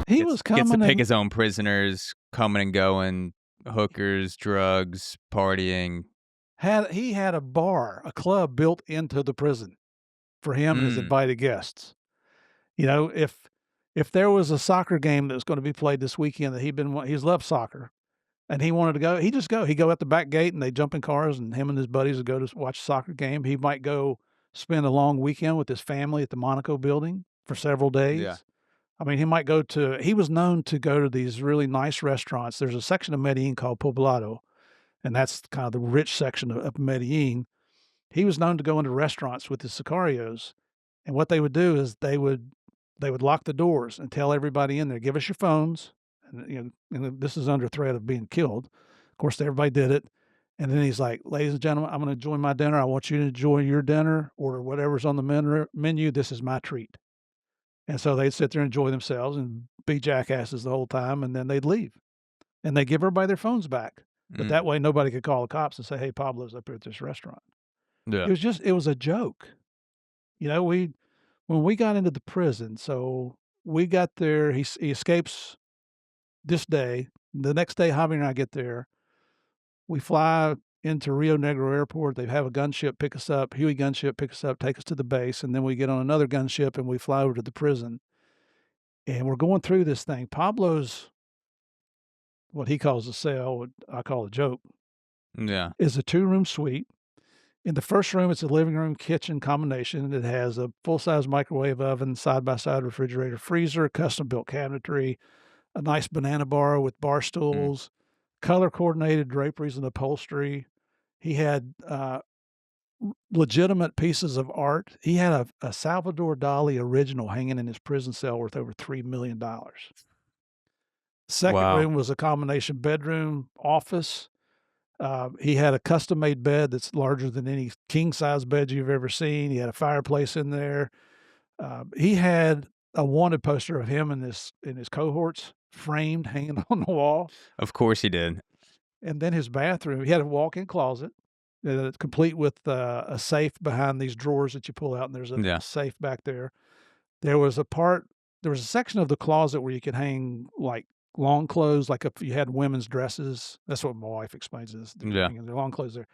He was Gets to coming pick and his own prisoners, coming and going, hookers, drugs, partying. he had a bar, a club built into the prison for him and his Mm, invited guests. You know, if there was a soccer game that was going to be played this weekend that he's loved soccer and he wanted to go, he'd just go. He'd go out the back gate and they jump in cars and him and his buddies would go to watch a soccer game. He might go spend a long weekend with his family at the Monaco building for several yeah. days. I mean, he was known to go to these really nice restaurants. There's a section of Medellin called Poblado, and that's kind of the rich section of Medellin. He was known to go into restaurants with his sicarios, and what they would do is they would lock the doors and tell everybody in there, "Give us your phones." And and this is under threat of being killed. Of course, everybody did it. And then he's like, "Ladies and gentlemen, I'm going to enjoy my dinner. I want you to enjoy your dinner. Order whatever's on the menu. This is my treat." And so they'd sit there and enjoy themselves and be jackasses the whole time, and then they'd leave. And they give everybody their phones back. But Mm, that way nobody could call the cops and say, "Hey, Pablo's up here at this restaurant." yeah. It was a joke. When we got into the prison, so we got there, he escapes this day. The next day, Javi and I get there. We fly into Rio Negro Airport. They have a gunship pick us up, Huey gunship pick us up, take us to the base, and then we get on another gunship and we fly over to the prison. And we're going through this thing. Pablo's, what he calls a cell, what I call a joke, Yeah. is a 2-room suite. In the first room, it's a living room kitchen combination. It has a full-size microwave oven, side-by-side refrigerator, freezer, custom-built cabinetry, a nice banana bar with bar Mm. stools, color-coordinated draperies and upholstery. He had legitimate pieces of art. He had a Salvador Dalí original hanging in his prison cell worth over $3 million. Second Wow. room was a combination bedroom, office. He had a custom-made bed that's larger than any king-size bed you've ever seen. He had a fireplace in there. He had a wanted poster of him and his cohorts framed, hanging on the wall. Of course he did. And then his bathroom, he had a walk-in closet, complete with a safe behind these drawers that you pull out, and there's a Yeah. safe back there. There was a section of the closet where you could hang, like, long clothes, like if you had women's dresses. That's what my wife explains this. Yeah. Their long clothes there.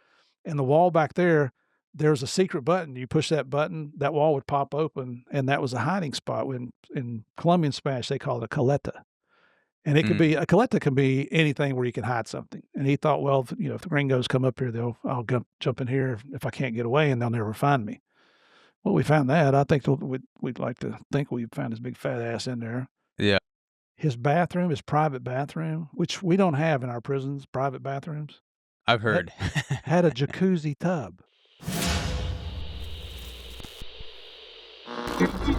And the wall back there's a secret button. You push that button, that wall would pop open, and that was a hiding spot. In Colombian Spanish, they call it a caleta. And it could Mm. be a caleta can be anything where you can hide something. And he thought, well, if the gringos come up here, I'll jump in here if I can't get away, and they'll never find me. Well, we found that. I think we'd like to think we found his big fat ass in there. Yeah. His bathroom, his private bathroom, which we don't have in our prisons, private bathrooms, I've had, heard. had a jacuzzi tub.